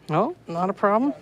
Oh, not a problem.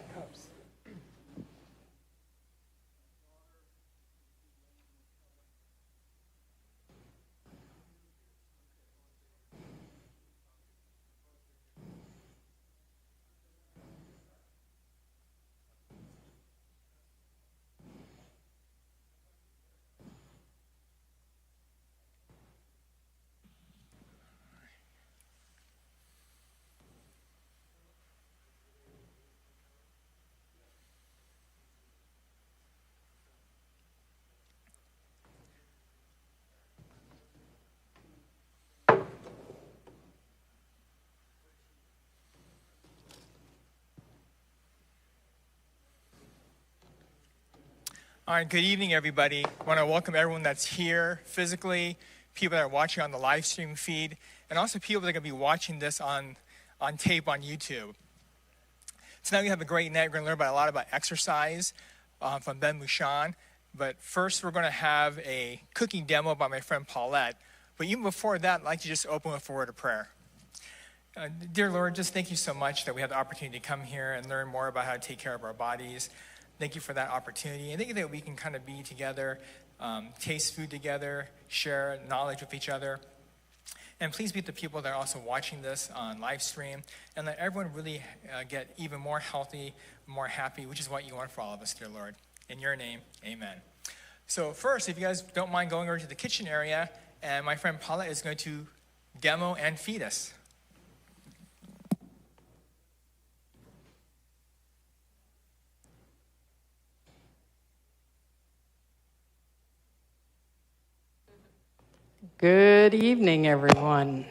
All right, good evening, everybody. I want to welcome everyone that's here physically, people that are watching on the live stream feed, and also people that are going to be watching this on tape on YouTube. Tonight we have a great night. We're going to learn about a lot about exercise from Ben Moushon. But first, we're going to have a cooking demo by my friend Paulette. But even before that, I'd like to just open with a word of prayer. Dear Lord, just thank you so much that we have the opportunity to come here and learn more about how to take care of our bodies. Thank you for that opportunity. And thank you that we can kind of be together, taste food together, share knowledge with each other. And please be with the people that are also watching this on live stream. And let everyone really get even more healthy, more happy, which is what you want for all of us, dear Lord. In your name, amen. So first, if you guys don't mind going over to the kitchen area, and my friend Paula is going to demo and feed us. Good evening, everyone.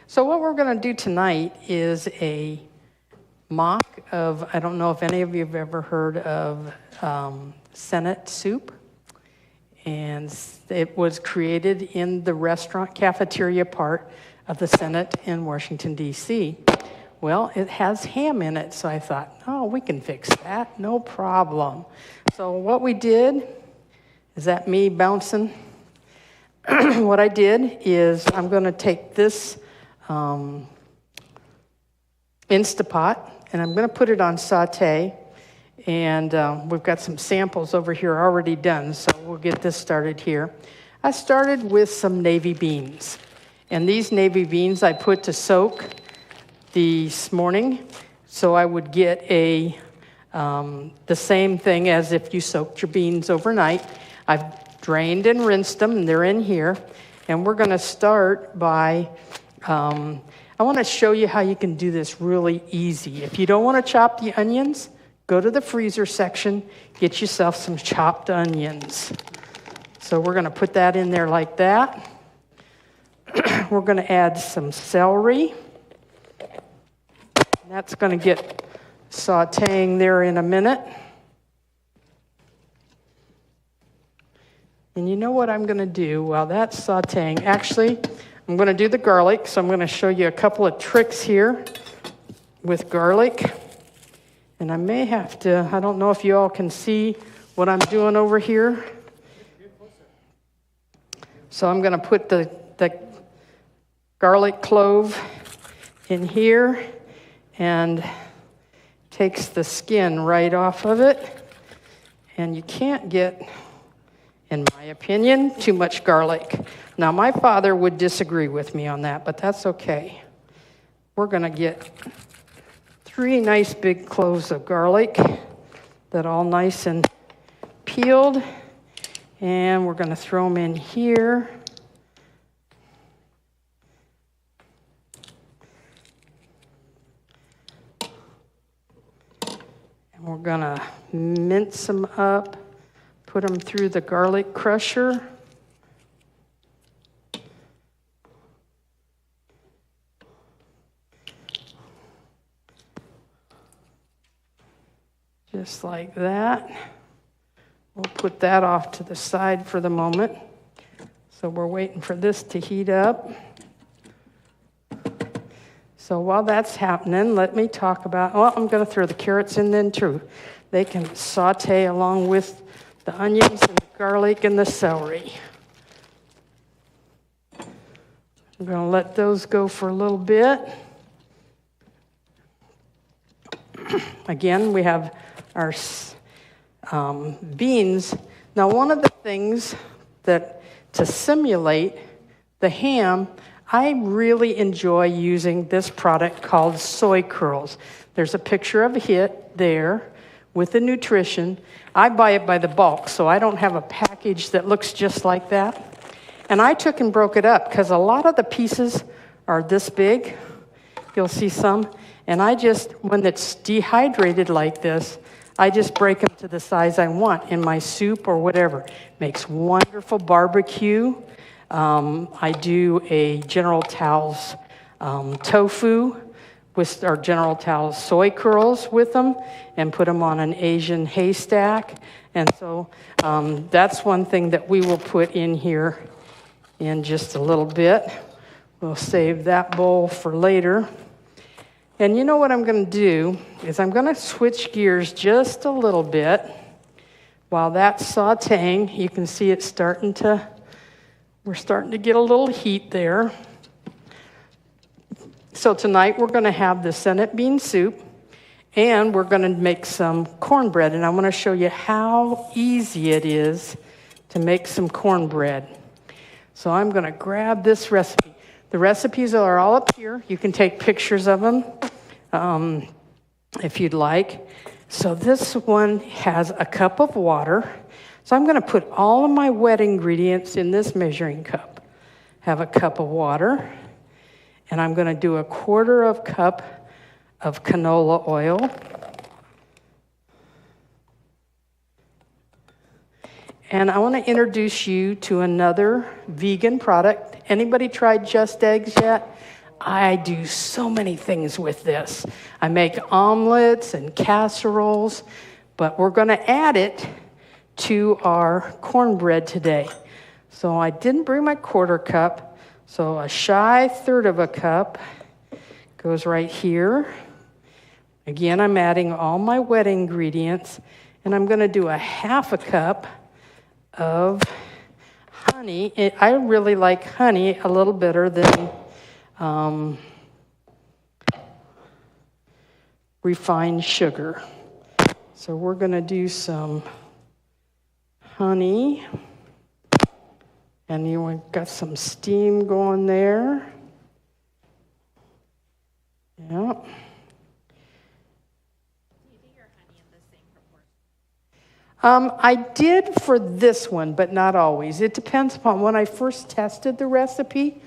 So what we're going to do tonight is a mock of, I don't know if any of you have ever heard of Senate soup. And it was created in the restaurant cafeteria part of the Senate in Washington, D.C. Well, it has ham in it, so I thought, oh, we can fix that, no problem. So what we did, is that me bouncing? What I did is I'm going to take this Instapot, and I'm going to put it on saute. And we've got some samples over here already done, so we'll get this started here. I started with some navy beans. And these navy beans I put to soak this morning, so I would get the same thing as if you soaked your beans overnight. I've drained and rinsed them, and they're in here. And we're going to start by, I want to show you how you can do this really easy. If you don't want to chop the onions, go to the freezer section, get yourself some chopped onions. So we're going to put that in there like that. We're going to add some celery. That's going to get sauteing there in a minute. And you know what I'm going to do while that's sauteing? Actually, I'm going to do the garlic, so I'm going to show you a couple of tricks here with garlic. And I may have to, I don't know if you all can see what I'm doing over here. So I'm going to put the garlic clove in here and takes the skin right off of it. And you can't get, in my opinion, too much garlic. Now, my father would disagree with me on that, but that's okay. We're going to get 3 nice big cloves of garlic that are all nice and peeled. And we're going to throw them in here. And we're going to mince them up, put them through the garlic crusher. Just like that. We'll put that off to the side for the moment. So we're waiting for this to heat up. So while that's happening, let me talk about, well, I'm going to throw the carrots in then too. They can saute along with the onions and the garlic and the celery. I'm going to let those go for a little bit. Again, we have our beans. Now, one of the things that to simulate the ham, I really enjoy using this product called Soy Curls. There's a picture of it there with the nutrition. I buy it by the bulk, so I don't have a package that looks just like that. And I took and broke it up because a lot of the pieces are this big. You'll see some. And I just, when it's dehydrated like this, I just break them to the size I want in my soup or whatever. Makes wonderful barbecue. I do a General Tso's tofu with our General Tso's soy curls with them and put them on an Asian haystack. And so that's one thing that we will put in here in just a little bit. We'll save that bowl for later. And you know what I'm going to do is I'm going to switch gears just a little bit. While that's sauteing, you can see it's we're starting to get a little heat there. So tonight we're going to have the Senate bean soup, and we're going to make some cornbread. And I want to show you how easy it is to make some cornbread. So I'm going to grab this recipe. The recipes are all up here. You can take pictures of them if you'd like. So this one has a cup of water. So I'm going to put all of my wet ingredients in this measuring cup. Have a cup of water. And I'm going to do 1/4 cup of canola oil. And I want to introduce you to another vegan product. Anybody tried Just Eggs yet? I do so many things with this. I make omelets and casseroles, but we're going to add it to our cornbread today. So I didn't bring my quarter cup, so a shy third of a cup goes right here. Again, I'm adding all my wet ingredients, and I'm going to do a half a cup of honey. I really like honey a little better than refined sugar. So we're going to do some honey. And you got some steam going there. Yeah. Do you do your honey in the same proportion? I did for this one, but not always. It depends upon when I first tested the recipe.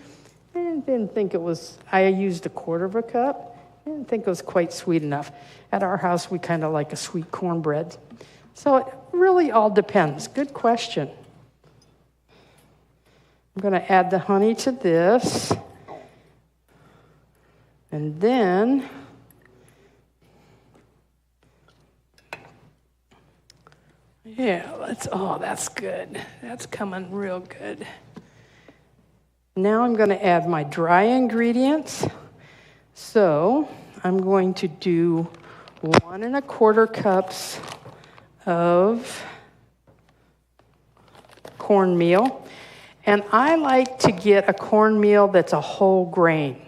I didn't think it was, I used a quarter of a cup. I didn't think it was quite sweet enough. At our house, we kind of like a sweet cornbread. So it really all depends. Good question. I'm going to add the honey to this. And then that's good. That's coming real good. Now I'm going to add my dry ingredients. So I'm going to do 1 1/4 cups of cornmeal. And I like to get a cornmeal that's a whole grain.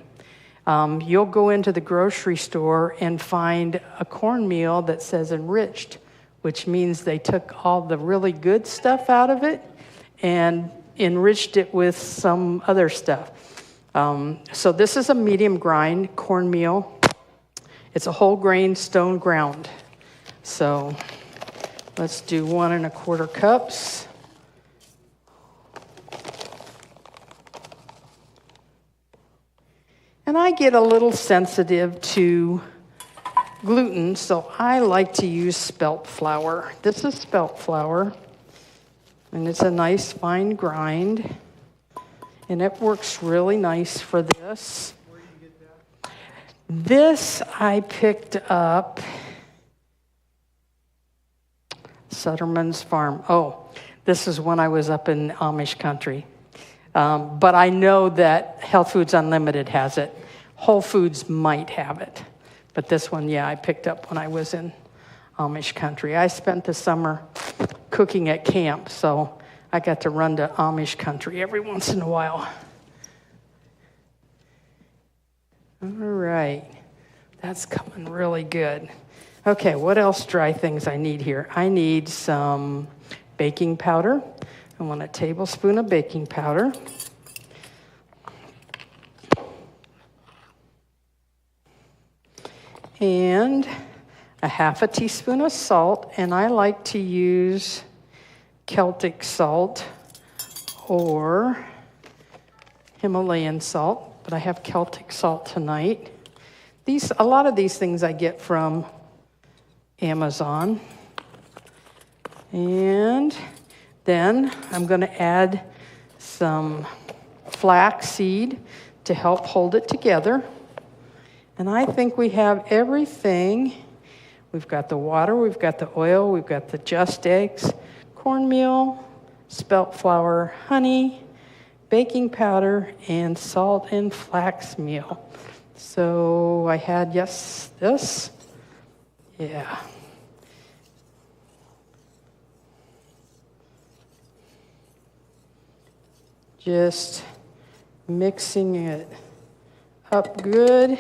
You'll go into the grocery store and find a cornmeal that says enriched, which means they took all the really good stuff out of it and enriched it with some other stuff. So this is a medium grind cornmeal. It's a whole grain stone ground. So let's do 1 1/4 cups. And I get a little sensitive to gluten, so I like to use spelt flour. This is spelt flour, and it's a nice fine grind, and it works really nice for this. Where do you get that? This I picked up Sutterman's Farm. Oh, this is when I was up in Amish country. But I know that Health Foods Unlimited has it. Whole Foods might have it. But this one, yeah, I picked up when I was in Amish country. I spent the summer cooking at camp, so I got to run to Amish country every once in a while. All right. That's coming really good. Okay, what else dry things I need here? I need some baking powder. I want a tablespoon of baking powder. And a half a teaspoon of salt, and I like to use Celtic salt or Himalayan salt, but I have Celtic salt tonight. A lot of these things I get from Amazon. And then I'm going to add some flax seed to help hold it together. And I think we have everything. We've got the water, we've got the oil, we've got the just eggs, cornmeal, spelt flour, honey, baking powder, and salt and flax meal. So I had, this. Yeah. Just mixing it up good.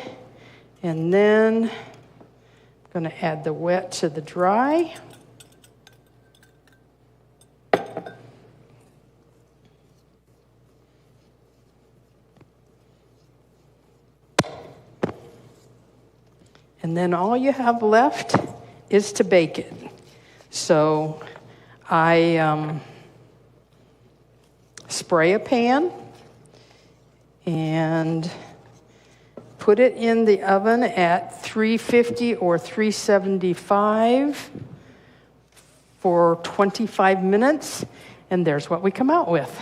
And then I'm going to add the wet to the dry. And then all you have left is to bake it. So I spray a pan and put it in the oven at 350 or 375 for 25 minutes, and there's what we come out with.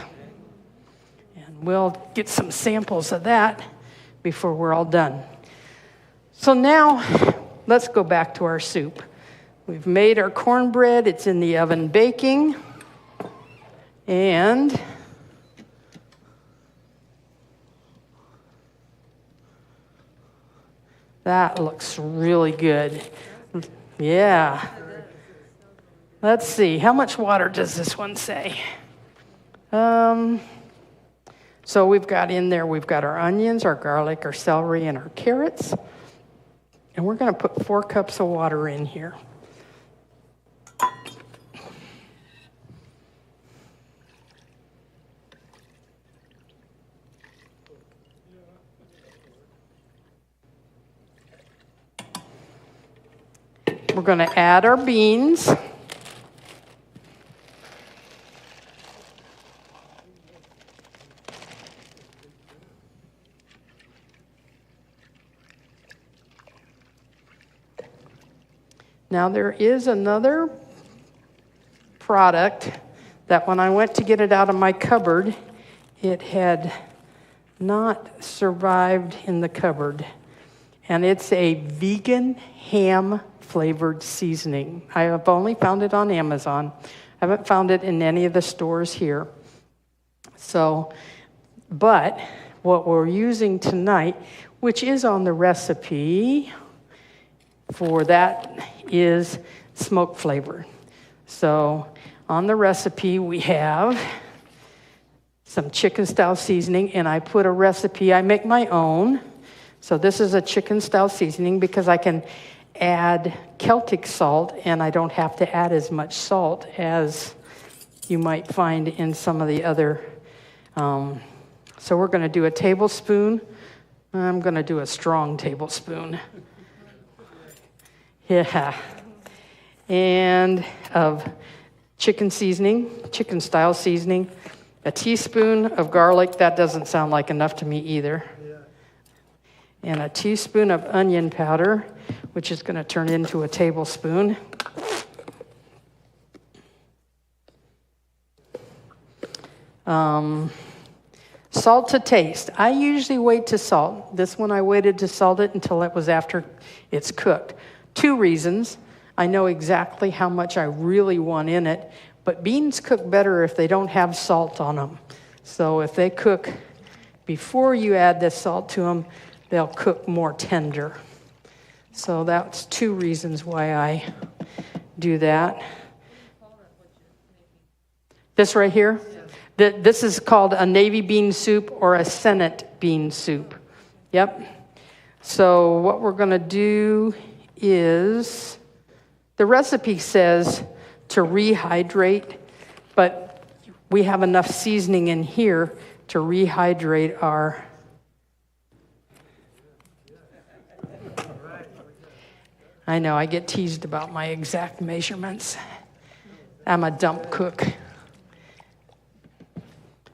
And we'll get some samples of that before we're all done. So now, let's go back to our soup. We've made our cornbread. It's in the oven baking. And that looks really good. Yeah. Let's see. How much water does this one say? So we've got in there, we've got our onions, our garlic, our celery, and our carrots. And we're going to put 4 cups of water in here. We're going to add our beans. Now there is another product that when I went to get it out of my cupboard, it had not survived in the cupboard. And it's a vegan ham flavored seasoning. I have only found it on Amazon. I haven't found it in any of the stores here. So, but what we're using tonight, which is on the recipe for that, is smoke flavor. So on the recipe we have some chicken style seasoning, and I put a recipe, I make my own. So this is a chicken style seasoning because I can add Celtic salt and I don't have to add as much salt as you might find in some of the other. So we're going to do a tablespoon. I'm going to do a strong tablespoon. Yeah. And of chicken seasoning, chicken style seasoning, a teaspoon of garlic. That doesn't sound like enough to me either. And a teaspoon of onion powder, which is going to turn into a tablespoon. Salt to taste. I usually wait to salt. This one I waited to salt it until it was after it's cooked. 2 reasons. I know exactly how much I really want in it, but beans cook better if they don't have salt on them. So if they cook before you add the salt to them, they'll cook more tender. So that's 2 reasons why I do that. This right here? This is called a navy bean soup or a Senate bean soup. Yep. So what we're going to do is, the recipe says to rehydrate, but we have enough seasoning in here to rehydrate our. I know, I get teased about my exact measurements. I'm a dump cook.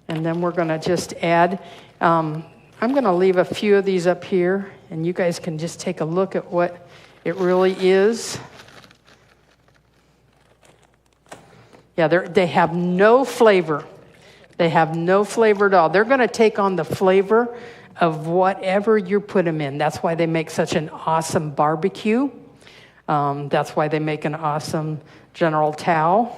And then we're going to just add, I'm going to leave a few of these up here, and you guys can just take a look at what it really is. Yeah, they have no flavor. They have no flavor at all. They're going to take on the flavor of whatever you put them in. That's why they make such an awesome barbecue. That's why they make an awesome General Tao.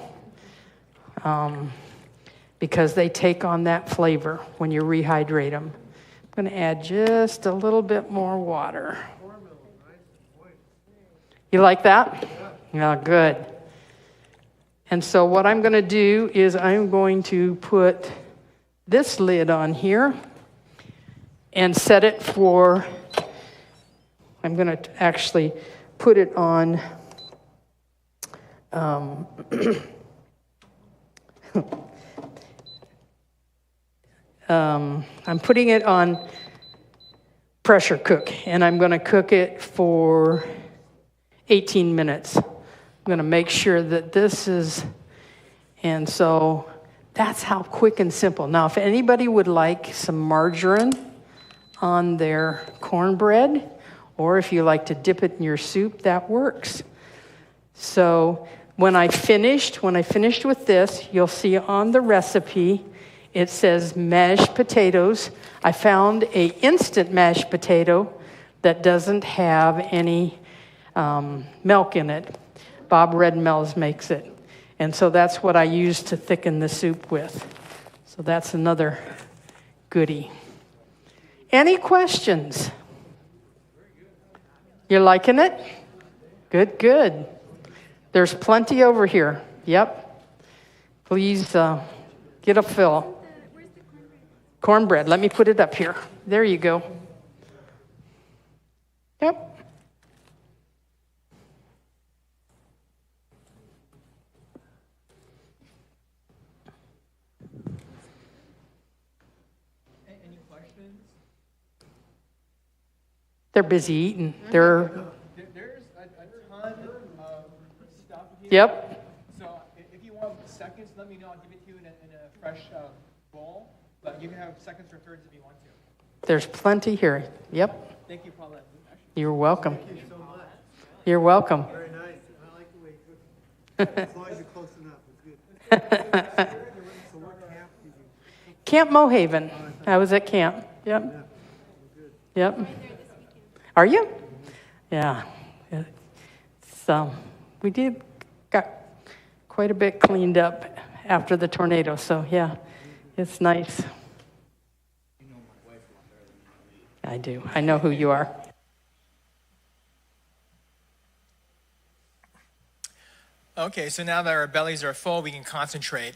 Because they take on that flavor when you rehydrate them. I'm going to add just a little bit more water. You like that? Yeah, good. And so what I'm going to do is I'm going to put this lid on here and set it for, I'm going to actually put it on, I'm putting it on pressure cook, and I'm going to cook it for 18 minutes. I'm going to make sure that this is, and so that's how quick and simple. Now, if anybody would like some margarine on their cornbread, or if you like to dip it in your soup, that works. So when I finished with this, you'll see on the recipe, it says mashed potatoes. I found an instant mashed potato that doesn't have any milk in it. Bob Redmel's makes it. And so that's what I use to thicken the soup with. So that's another goodie. Any questions? You're liking it? Good, good. There's plenty over here. Yep. Please get a fill. Where's the cornbread? Cornbread. Let me put it up here. There you go. Yep. Any questions? They're busy eating. There's a ton of stuff here. Yep. So if you want seconds, let me know. I'll give it to you in a fresh bowl. But you can have seconds or thirds if you want to. There's plenty here. Yep. Thank you, Paulette. You're welcome. Thank you so much. You're welcome. Very nice. I like the way you cook. As long as you're close enough, it's good. So what camp did you? Camp Mohaven. I was at camp. Yep. Yep. Are you? Yeah. So we got quite a bit cleaned up after the tornado. So yeah, it's nice. You know my wife a lot better than I do. I know who you are. Okay, so now that our bellies are full, we can concentrate.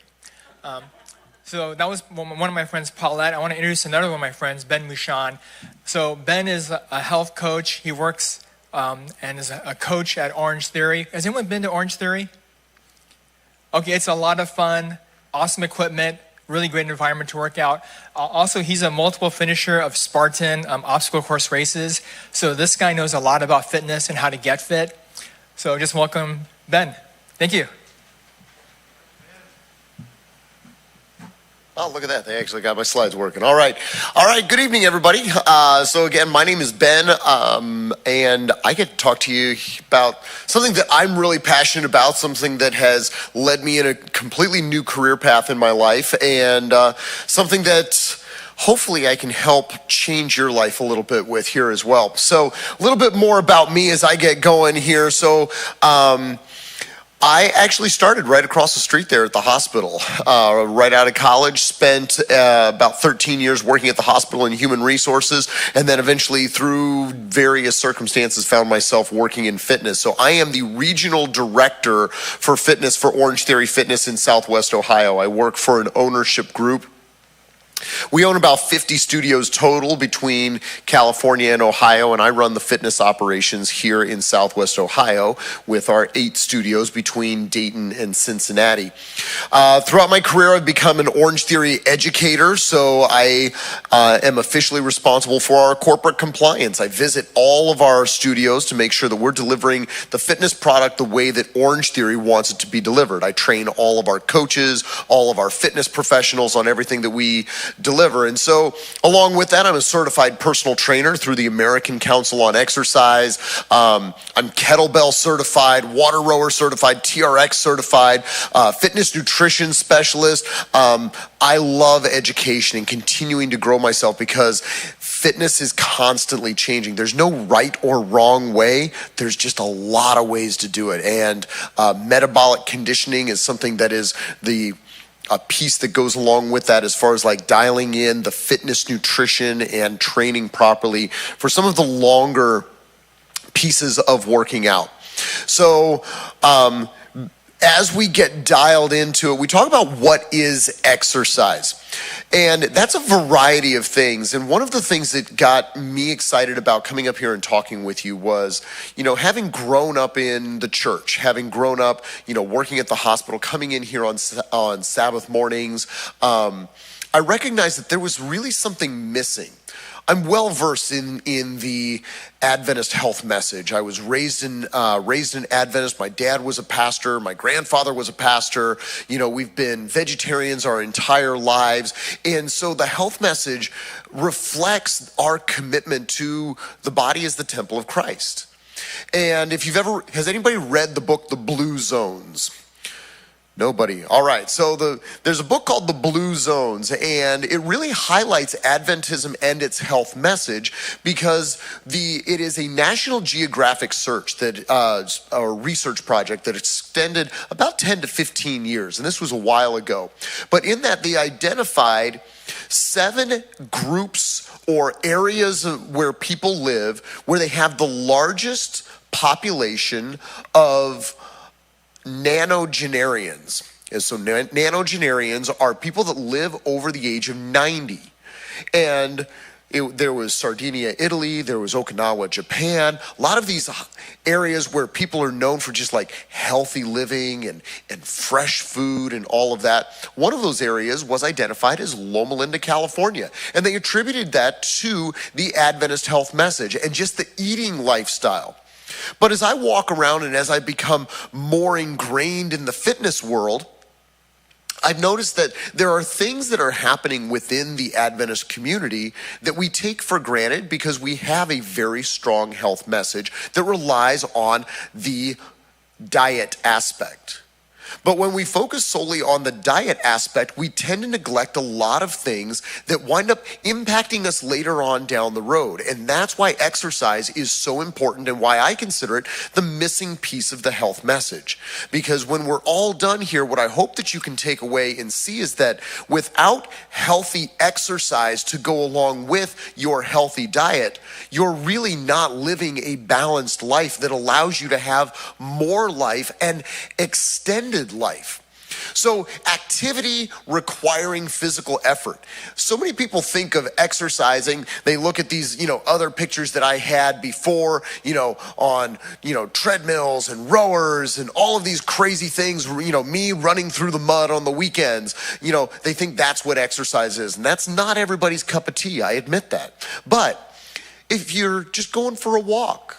So that was one of my friends, Paulette. I want to introduce another one of my friends, Ben Moushon. So Ben is a health coach. He works and is a coach at Orange Theory. Has anyone been to Orange Theory? Okay, it's a lot of fun, awesome equipment, really great environment to work out. Also, he's a multiple finisher of Spartan obstacle course races. So this guy knows a lot about fitness and how to get fit. So just welcome Ben. Thank you. Oh, look at that. They actually got my slides working. All right. Good evening, everybody. So again, my name is Ben, and I get to talk to you about something that I'm really passionate about, something that has led me in a completely new career path in my life, and something that hopefully I can help change your life a little bit with here as well. So a little bit more about me as I get going here. So, I actually started right across the street there at the hospital, right out of college, spent about 13 years working at the hospital in human resources, and then eventually through various circumstances found myself working in fitness. So I am the regional director for fitness for Orange Theory Fitness in Southwest Ohio. I work for an ownership group. We own about 50 studios total between California and Ohio, and I run the fitness operations here in Southwest Ohio with our 8 studios between Dayton and Cincinnati. Throughout my career, I've become an Orange Theory educator, so I am officially responsible for our corporate compliance. I visit all of our studios to make sure that we're delivering the fitness product the way that Orange Theory wants it to be delivered. I train all of our coaches, all of our fitness professionals on everything that we deliver. And so along with that, I'm a certified personal trainer through the American Council on Exercise. I'm kettlebell certified, water rower certified, TRX certified, fitness nutrition specialist. I love education and continuing to grow myself because fitness is constantly changing. There's no right or wrong way. There's just a lot of ways to do it. And metabolic conditioning is something that is a piece that goes along with that as far as like dialing in the fitness, nutrition, and training properly for some of the longer pieces of working out. So as we get dialed into it, we talk about what is exercise. And that's a variety of things. And one of the things that got me excited about coming up here and talking with you was, having grown up in the church, having grown up, working at the hospital, coming in here on Sabbath mornings, I recognized that there was really something missing. I'm well versed in the Adventist health message. I was raised in Adventist. My dad was a pastor. My grandfather was a pastor. We've been vegetarians our entire lives. And so the health message reflects our commitment to the body as the temple of Christ. And has anybody read the book, The Blue Zones? Nobody. All right. So there's a book called The Blue Zones, and it really highlights Adventism and its health message because it is a National Geographic search that a research project that extended about 10 to 15 years, and this was a while ago. But in that, they identified 7 groups or areas where people live where they have the largest population of nanogenarians. And so nanogenarians are people that live over the age of 90. And there was Sardinia, Italy, there was Okinawa, Japan, a lot of these areas where people are known for just like healthy living and fresh food and all of that. One of those areas was identified as Loma Linda, California. And they attributed that to the Adventist health message and just the eating lifestyle. But as I walk around and as I become more ingrained in the fitness world, I've noticed that there are things that are happening within the Adventist community that we take for granted because we have a very strong health message that relies on the diet aspect. But when we focus solely on the diet aspect, we tend to neglect a lot of things that wind up impacting us later on down the road. And that's why exercise is so important and why I consider it the missing piece of the health message. Because when we're all done here, what I hope that you can take away and see is that without healthy exercise to go along with your healthy diet, you're really not living a balanced life that allows you to have more life and extended life. So activity requiring physical effort. So many people think of exercising. They look at these, other pictures that I had before, on, treadmills and rowers and all of these crazy things, me running through the mud on the weekends. They think that's what exercise is. And that's not everybody's cup of tea. I admit that. But if you're just going for a walk,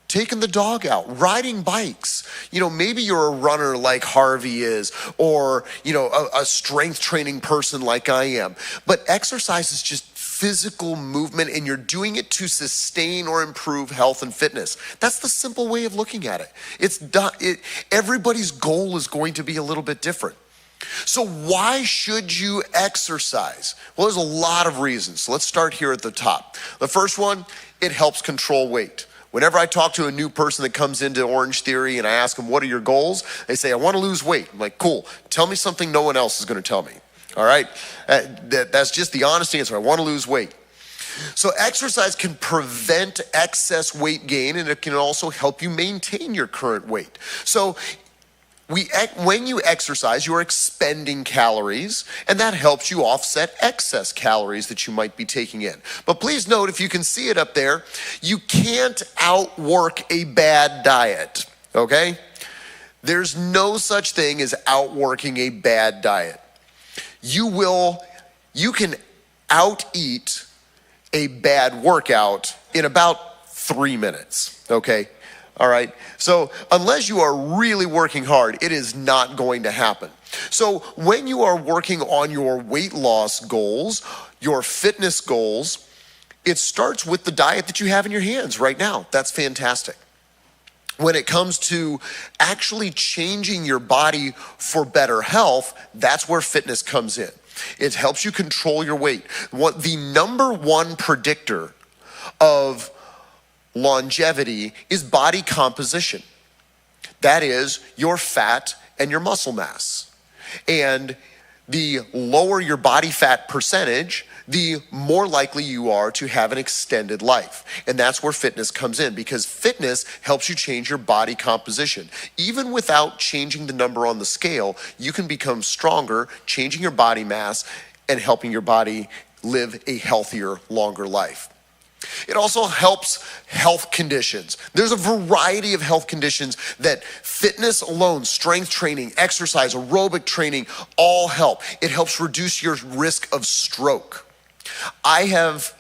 taking the dog out, riding bikes, maybe you're a runner like Harvey is, or, a strength training person like I am. But exercise is just physical movement and you're doing it to sustain or improve health and fitness. That's the simple way of looking at it. Everybody's goal is going to be a little bit different. So why should you exercise? Well, there's a lot of reasons. So let's start here at the top. The first one, it helps control weight. Whenever I talk to a new person that comes into Orange Theory and I ask them, what are your goals? They say, I want to lose weight. I'm like, cool. Tell me something no one else is going to tell me. All right? That's just the honest answer. I want to lose weight. So exercise can prevent excess weight gain and it can also help you maintain your current weight. So when you exercise, you're expending calories, and that helps you offset excess calories that you might be taking in. But please note, if you can see it up there, you can't outwork a bad diet, okay? There's no such thing as outworking a bad diet. You can out-eat a bad workout in about 3 minutes, okay? All right. So unless you are really working hard, it is not going to happen. So when you are working on your weight loss goals, your fitness goals, it starts with the diet that you have in your hands right now. That's fantastic. When it comes to actually changing your body for better health, that's where fitness comes in. It helps you control your weight. The number one predictor of longevity is body composition. That is your fat and your muscle mass. And the lower your body fat percentage, the more likely you are to have an extended life. And that's where fitness comes in, because fitness helps you change your body composition. Even without changing the number on the scale, you can become stronger, changing your body mass and helping your body live a healthier, longer life. It also helps health conditions. There's a variety of health conditions that fitness alone, strength training, exercise, aerobic training, all help. It helps reduce your risk of stroke. I have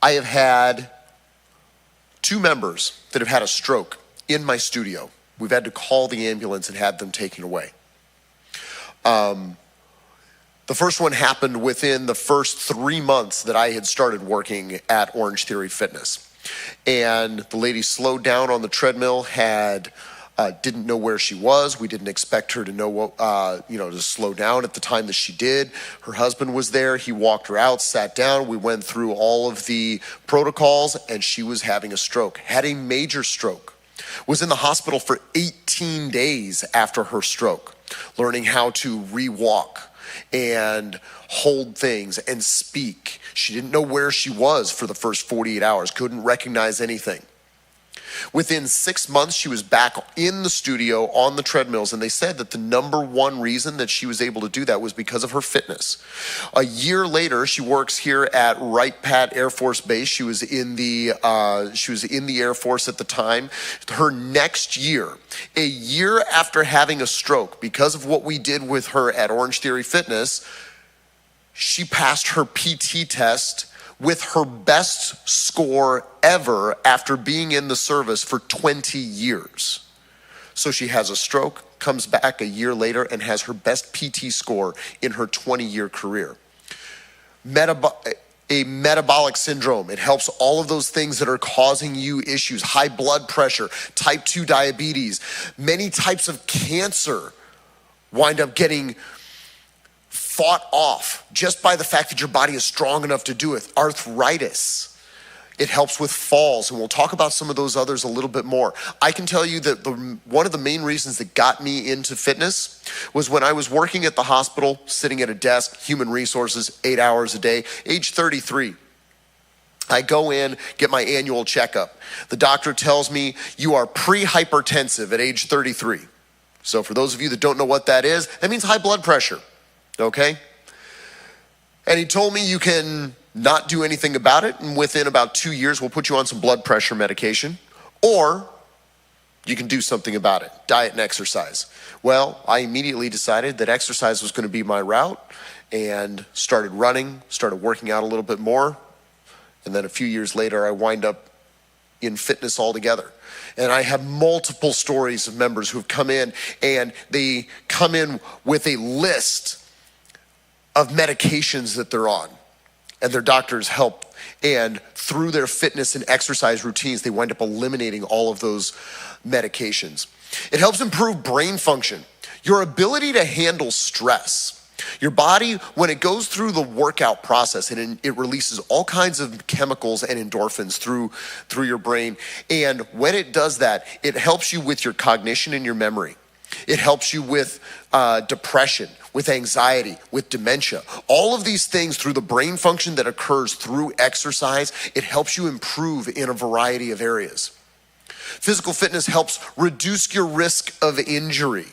had 2 members that have had a stroke in my studio. We've had to call the ambulance and have them taken away. The first one happened within the first 3 months that I had started working at Orange Theory Fitness. And the lady slowed down on the treadmill, had didn't know where she was. We didn't expect her to know what, to slow down at the time that she did. Her husband was there. He walked her out, sat down. We went through all of the protocols, and she was having a stroke, had a major stroke, was in the hospital for 18 days after her stroke, learning how to re-walk and hold things and speak. She didn't know where she was for the first 48 hours, couldn't recognize anything. Within 6 months, she was back in the studio on the treadmills, and they said that the number one reason that she was able to do that was because of her fitness. A year later, she works here at Wright Pat Air Force Base. She was in the Air Force at the time. Her next year, a year after having a stroke, because of what we did with her at Orange Theory Fitness, she passed her PT test with her best score ever after being in the service for 20 years. So she has a stroke, comes back a year later, and has her best PT score in her 20-year career. A metabolic syndrome, it helps all of those things that are causing you issues. High blood pressure, type 2 diabetes, many types of cancer wind up getting fought off just by the fact that your body is strong enough to do it. Arthritis, it helps with falls, and we'll talk about some of those others a little bit more. I can tell you that one of the main reasons that got me into fitness was when I was working at the hospital, sitting at a desk, human resources, 8 hours a day, age 33. I go in, get my annual checkup. The doctor tells me, you are pre-hypertensive at age 33. So for those of you that don't know what that is, that means high blood pressure. Okay? And he told me you can not do anything about it, and within about 2 years, we'll put you on some blood pressure medication, or you can do something about it, diet and exercise. Well, I immediately decided that exercise was going to be my route and started running, started working out a little bit more, and then a few years later, I wind up in fitness altogether. And I have multiple stories of members who have come in, and they come in with a list of medications that they're on, and their doctors help. And through their fitness and exercise routines, they wind up eliminating all of those medications. It helps improve brain function, your ability to handle stress. Your body, when it goes through the workout process, it releases all kinds of chemicals and endorphins through your brain. And when it does that, it helps you with your cognition and your memory. It helps you with depression, with anxiety, with dementia. All of these things through the brain function that occurs through exercise, it helps you improve in a variety of areas. Physical fitness helps reduce your risk of injury.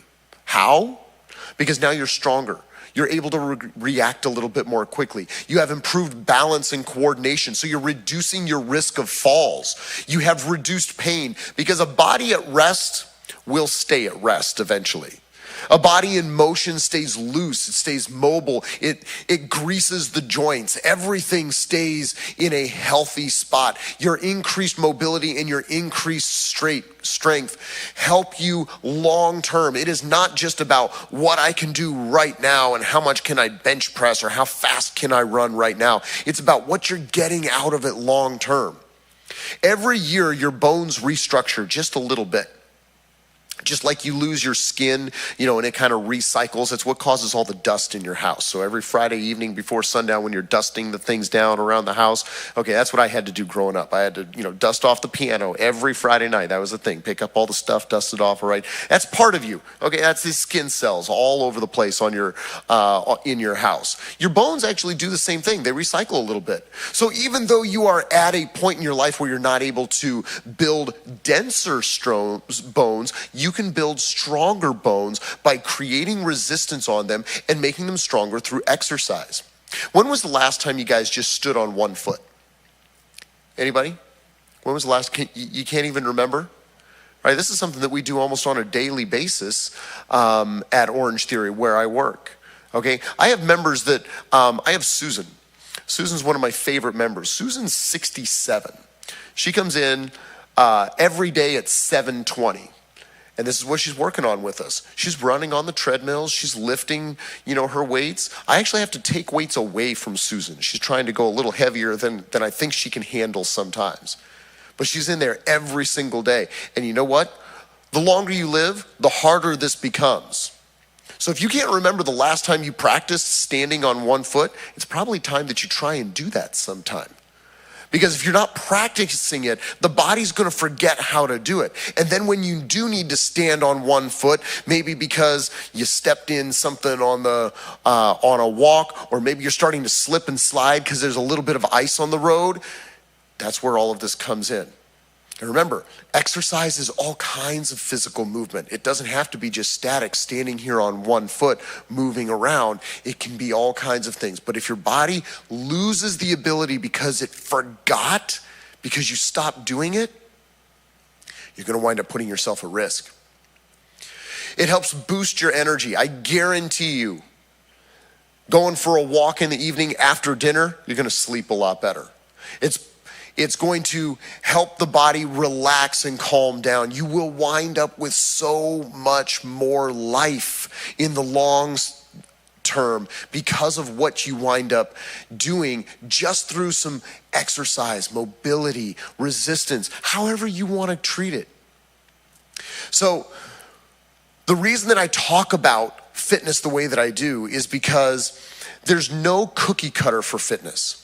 How? Because now you're stronger. You're able to react a little bit more quickly. You have improved balance and coordination, so you're reducing your risk of falls. You have reduced pain, because a body at rest will stay at rest eventually. A body in motion stays loose, it stays mobile, it greases the joints, everything stays in a healthy spot. Your increased mobility and your increased strength help you long term. It is not just about what I can do right now and how much can I bench press or how fast can I run right now. It's about what you're getting out of it long term. Every year your bones restructure just a little bit. Just like you lose your skin, and it kind of recycles. It's what causes all the dust in your house. So every Friday evening before sundown, when you're dusting the things down around the house, okay, that's what I had to do growing up. I had to, dust off the piano every Friday night. That was the thing. Pick up all the stuff, dust it off, all right? That's part of you. Okay, that's these skin cells all over the place on your in your house. Your bones actually do the same thing. They recycle a little bit. So even though you are at a point in your life where you're not able to build denser bones, you can build stronger bones by creating resistance on them and making them stronger through exercise. When was the last time you guys just stood on one foot? Anybody? When was the last? You can't even remember? Right, this is something that we do almost on a daily basis at Orange Theory where I work. Okay, I have members that, I have Susan. Susan's one of my favorite members. Susan's 67. She comes in every day at 7:20. And this is what she's working on with us. She's running on the treadmills. She's lifting, her weights. I actually have to take weights away from Susan. She's trying to go a little heavier than I think she can handle sometimes. But she's in there every single day. And you know what? the longer you live, the harder this becomes. So if you can't remember the last time you practiced standing on one foot, it's probably time that you try and do that sometime. Because if you're not practicing it, the body's gonna forget how to do it. And then when you do need to stand on one foot, maybe because you stepped in something on a walk, or maybe you're starting to slip and slide because there's a little bit of ice on the road, that's where all of this comes in. And remember, exercise is all kinds of physical movement. It doesn't have to be just static, standing here on one foot, moving around. It can be all kinds of things. But if your body loses the ability because it forgot, because you stopped doing it, you're gonna wind up putting yourself at risk. It helps boost your energy. I guarantee you, going for a walk in the evening after dinner, you're gonna sleep a lot better. It's going to help the body relax and calm down. You will wind up with so much more life in the long term because of what you wind up doing just through some exercise, mobility, resistance, however you want to treat it. So the reason that I talk about fitness the way that I do is because there's no cookie cutter for fitness.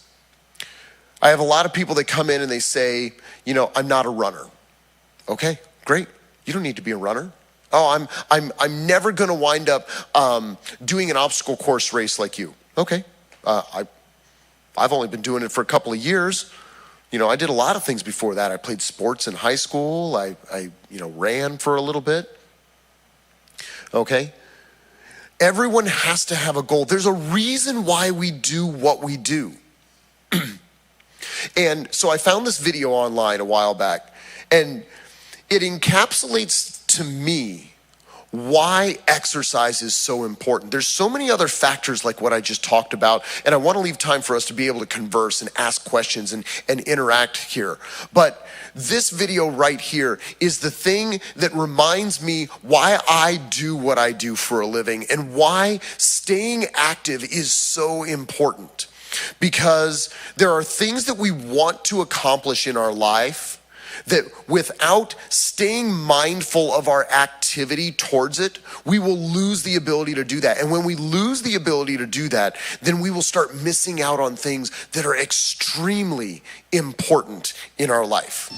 I have a lot of people that come in and they say, I'm not a runner. Okay, great. You don't need to be a runner. Oh, I'm never gonna wind up doing an obstacle course race like you. Okay, I've only been doing it for a couple of years. I did a lot of things before that. I played sports in high school. I ran for a little bit. Okay. Everyone has to have a goal. There's a reason why we do what we do. And so I found this video online a while back, and it encapsulates to me why exercise is so important. There's so many other factors like what I just talked about, and I want to leave time for us to be able to converse and ask questions and interact here. But this video right here is the thing that reminds me why I do what I do for a living and why staying active is so important. Because there are things that we want to accomplish in our life that without staying mindful of our activity towards it, we will lose the ability to do that. And when we lose the ability to do that, then we will start missing out on things that are extremely important in our life.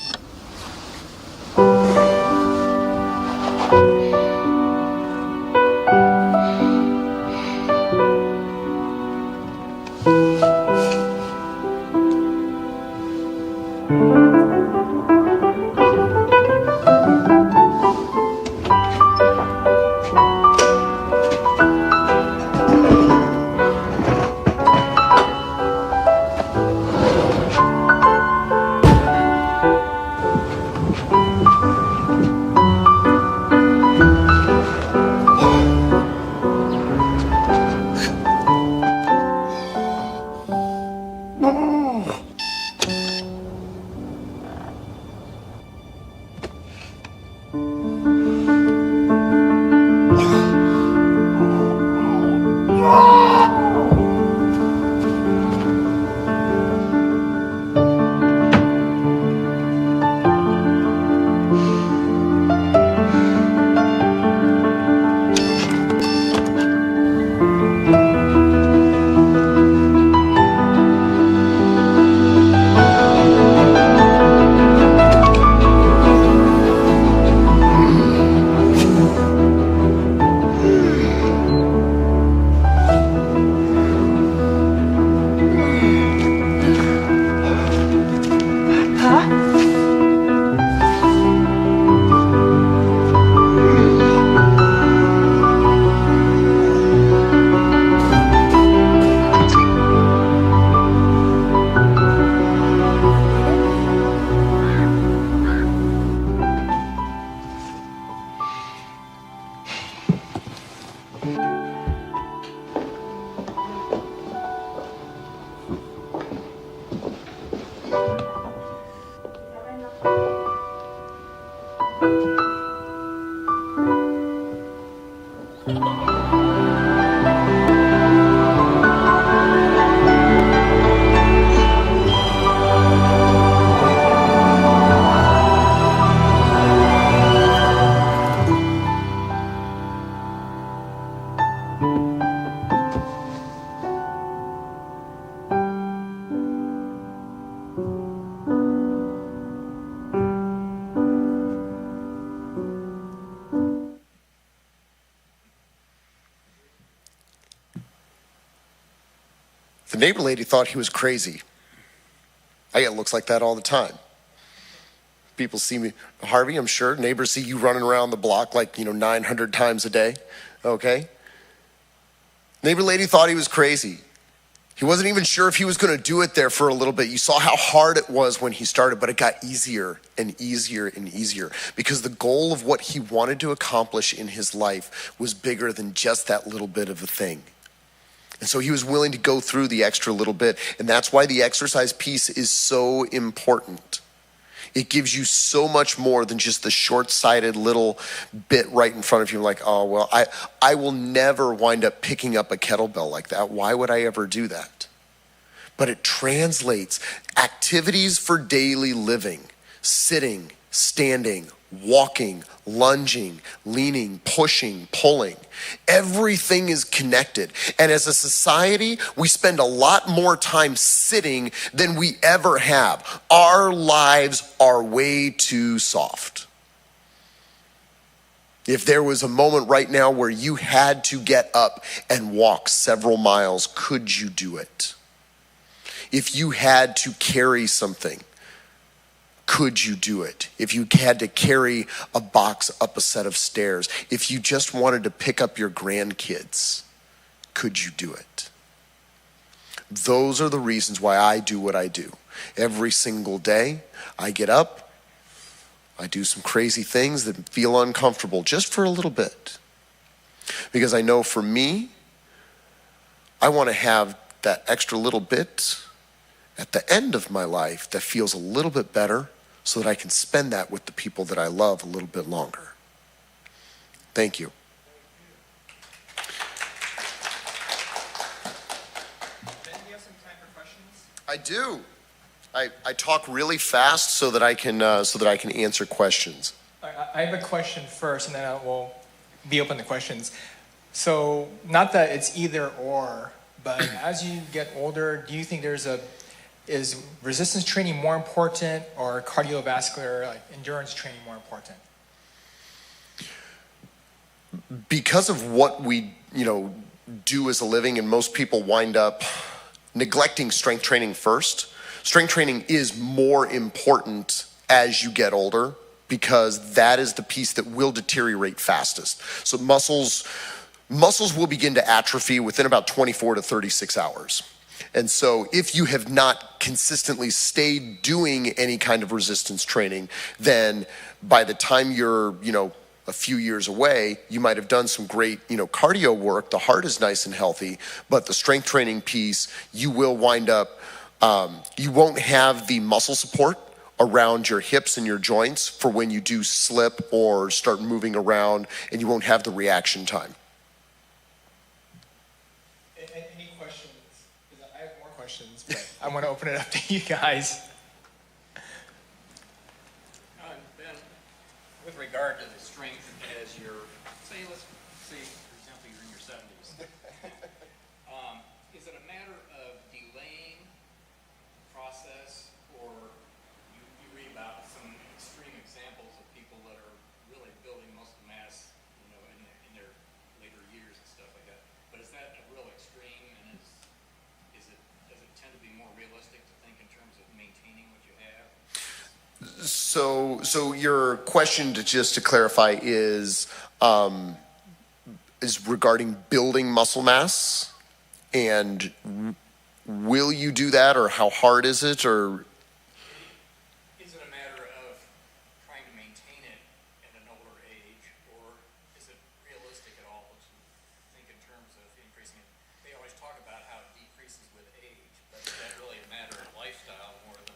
neighbor lady thought he was crazy. I get looks like that all the time. People see me, Harvey, I'm sure, neighbors see you running around the block like, 900 times a day, okay? Neighbor lady thought he was crazy. He wasn't even sure if he was going to do it there for a little bit. You saw how hard it was when he started, but it got easier and easier and easier because the goal of what he wanted to accomplish in his life was bigger than just that little bit of a thing. And so he was willing to go through the extra little bit. And that's why the exercise piece is so important. It gives you so much more than just the short-sighted little bit right in front of you. Like, oh, well, I will never wind up picking up a kettlebell like that. Why would I ever do that? But it translates activities for daily living, sitting, standing, walking, lunging, leaning, pushing, pulling. Everything is connected. And as a society, we spend a lot more time sitting than we ever have. Our lives are way too soft. If there was a moment right now where you had to get up and walk several miles, could you do it? If you had to carry something, could you do it? If you had to carry a box up a set of stairs, if you just wanted to pick up your grandkids, could you do it? Those are the reasons why I do what I do. Every single day, I get up, I do some crazy things that feel uncomfortable just for a little bit. Because I know for me, I want to have that extra little bit at the end of my life that feels a little bit better, so that I can spend that with the people that I love a little bit longer. Thank you. Ben, do you have some time for questions? I do. I talk really fast so that I can answer questions. I have a question first, and then I will be open to questions. So, not that it's either or, but as you get older, do you think is resistance training more important or cardiovascular, like endurance training, more important? Because of what we, do as a living, and most people wind up neglecting strength training first. Strength training is more important as you get older because that is the piece that will deteriorate fastest. So muscles will begin to atrophy within about 24 to 36 hours. And so if you have not consistently stayed doing any kind of resistance training, then by the time you're, a few years away, you might have done some great, cardio work. The heart is nice and healthy, but the strength training piece, you will wind up, you won't have the muscle support around your hips and your joints for when you do slip or start moving around, and you won't have the reaction time. Any questions? Because I have more questions, but I want to open it up to you guys. Ben, with regard to the strength as you're, let's say, for example, you're in your 70s. Is it a matter of delaying process, or you read about some extreme examples of people that are really building muscle mass, in their later years and stuff like that? But is that a real extreme, and does it tend to be more realistic to think in terms of maintaining what you have? So your question, just to clarify, is regarding building muscle mass, and will you do that, or how hard is it, or? Is it a matter of trying to maintain it at an older age, or is it realistic at all to think in terms of increasing it? They always talk about how it decreases with age, but is that really a matter of lifestyle more than?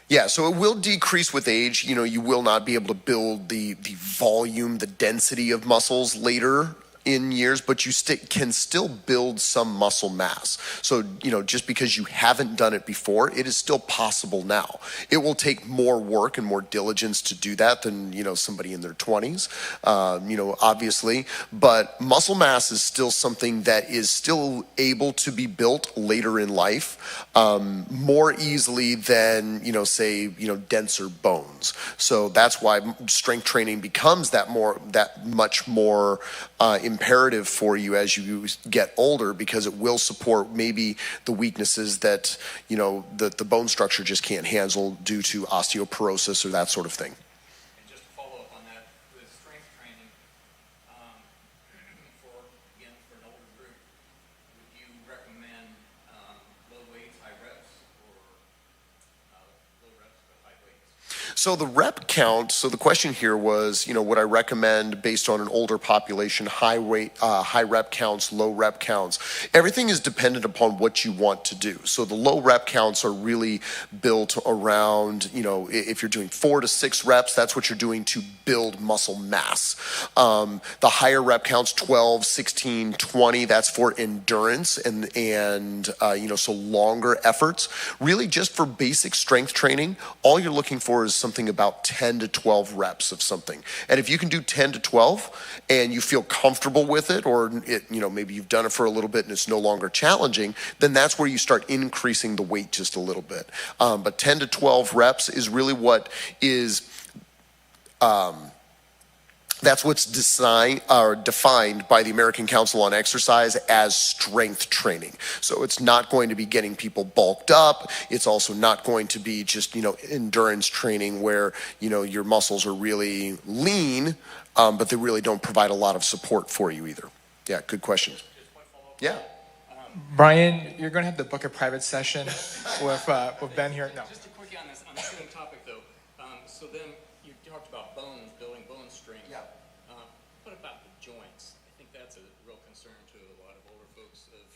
Yeah, so it will decrease with age. You will not be able to build the volume, the density of muscles later in years, but you can still build some muscle mass. So, just because you haven't done it before, it is still possible now. It will take more work and more diligence to do that than, somebody in their 20s, obviously. But muscle mass is still something that is still able to be built later in life, more easily than, say, denser bones. So that's why strength training becomes that much more imperative for you as you get older, because it will support maybe the weaknesses that, the bone structure just can't handle due to osteoporosis or that sort of thing. And just to follow up on that, with strength training, for an older group, would you recommend low weights, high reps, or low reps but high weights? So the rep count, so the question here was, would I recommend, based on an older population, high rep counts, low rep counts? Everything is dependent upon what you want to do. So the low rep counts are really built around, if you're doing 4 to 6 reps, that's what you're doing to build muscle mass. The higher rep counts, 12, 16, 20, that's for endurance and so longer efforts. Really just for basic strength training, all you're looking for is something about 10 to 12 reps of something. And if you can do 10 to 12 and you feel comfortable with it, or maybe you've done it for a little bit and it's no longer challenging, then that's where you start increasing the weight just a little bit. But 10 to 12 reps is really what is that's what's defined by the American Council on Exercise as strength training. So it's not going to be getting people bulked up. It's also not going to be just, endurance training where, your muscles are really lean, but they really don't provide a lot of support for you either. Yeah, good question. Yeah. Brian, you're going to have to book a private session with Ben here. No. Just a quickie on the same topic, though. So then you talked about bones, building bone strength. Yeah. What about the joints? I think that's a real concern to a lot of older folks of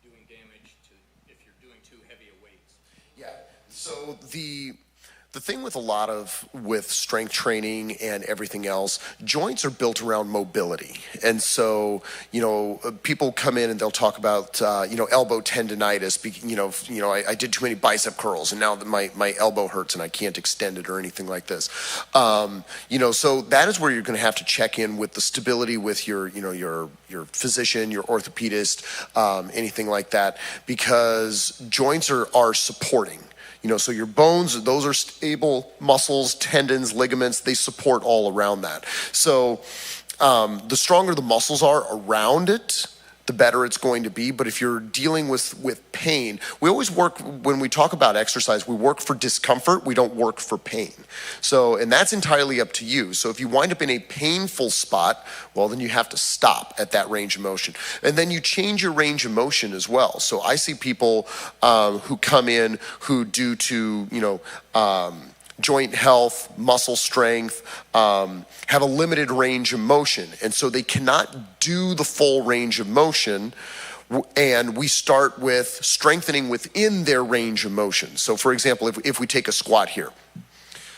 doing damage to if you're doing too heavy a weights. Yeah. So the thing with strength training and everything else, joints are built around mobility. And so, people come in and they'll talk about, elbow tendonitis. I did too many bicep curls and now my elbow hurts and I can't extend it or anything like this. So that is where you're going to have to check in with the stability with your physician, your orthopedist, anything like that, because joints are supporting. So your bones, those are stable muscles, tendons, ligaments, they support all around that. So the stronger the muscles are around it, the better it's going to be. But if you're dealing with pain, we always work, when we talk about exercise, we work for discomfort, we don't work for pain. So, and that's entirely up to you. So if you wind up in a painful spot, well, then you have to stop at that range of motion. And then you change your range of motion as well. So I see people who come in who, due to, joint health, muscle strength, have a limited range of motion. And so they cannot do the full range of motion. And we start with strengthening within their range of motion. So for example, if we take a squat here.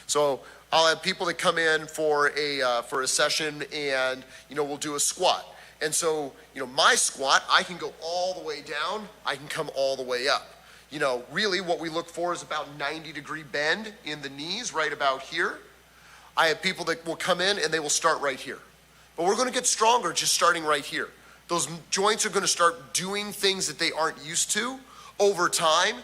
So I'll have people that come in for a session and, we'll do a squat. And so, my squat, I can go all the way down, I can come all the way up. Really what we look for is about 90-degree bend in the knees, right about here. I have people that will come in and they will start right here. But we're going to get stronger just starting right here. Those joints are going to start doing things that they aren't used to. Over time,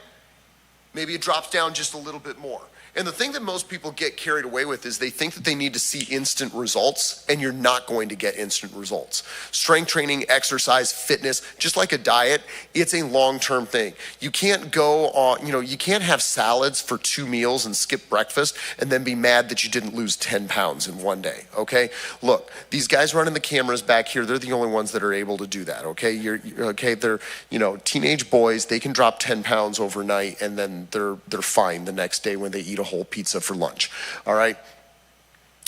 maybe it drops down just a little bit more. And the thing that most people get carried away with is they think that they need to see instant results, and you're not going to get instant results. Strength training, exercise, fitness, just like a diet, it's a long-term thing. You can't go on, you can't have salads for 2 meals and skip breakfast and then be mad that you didn't lose 10 pounds in one day, okay? Look, these guys running the cameras back here, they're the only ones that are able to do that, okay? They're, teenage boys, they can drop 10 pounds overnight and then they're fine the next day when they eat a whole pizza for lunch. All right.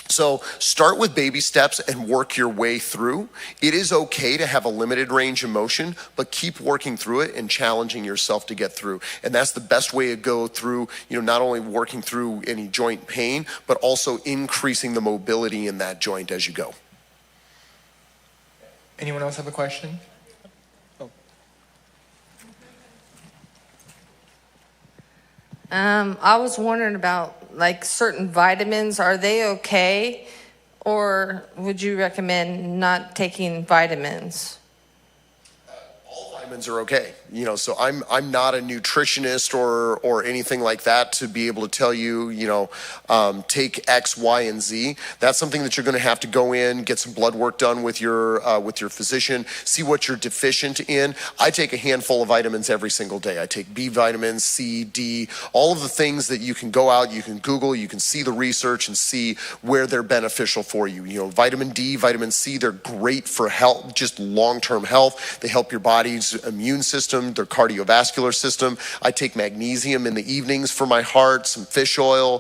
So start with baby steps and work your way through. It is okay to have a limited range of motion, but keep working through it and challenging yourself to get through. And that's the best way to go through, not only working through any joint pain, but also increasing the mobility in that joint as you go. Anyone else have a question? I was wondering about certain vitamins. Are they okay, or would you recommend not taking vitamins? All vitamins are okay. So I'm not a nutritionist or anything like that to be able to tell you, take X, Y, and Z. That's something that you're going to have to go in, get some blood work done with your physician, see what you're deficient in. I take a handful of vitamins every single day. I take B vitamins, C, D, all of the things that you can go out, you can Google, you can see the research and see where they're beneficial for you. Vitamin D, vitamin C, they're great for health, just long-term health. They help your body's immune system, their cardiovascular system. I take magnesium in the evenings for my heart, some fish oil,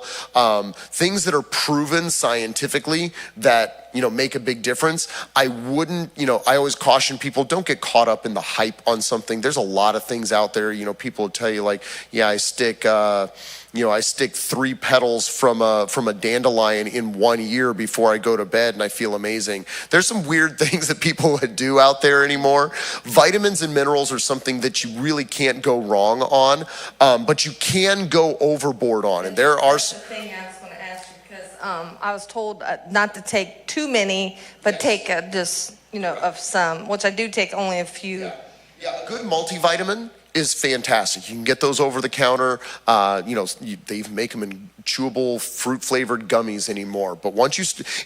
things that are proven scientifically that, make a big difference. I wouldn't, I always caution people, don't get caught up in the hype on something. There's a lot of things out there, people will tell you like, yeah, I stick 3 petals from a dandelion in 1 year before I go to bed and I feel amazing. There's some weird things that people do out there anymore. Vitamins and minerals are something that you really can't go wrong on, but you can go overboard on. And there are... That's the thing I was going to ask you, because I was told not to take too many, but take just, of some, which I do take only a few. Yeah, a good multivitamin is fantastic. You can get those over the counter. They even make them in chewable fruit-flavored gummies anymore. But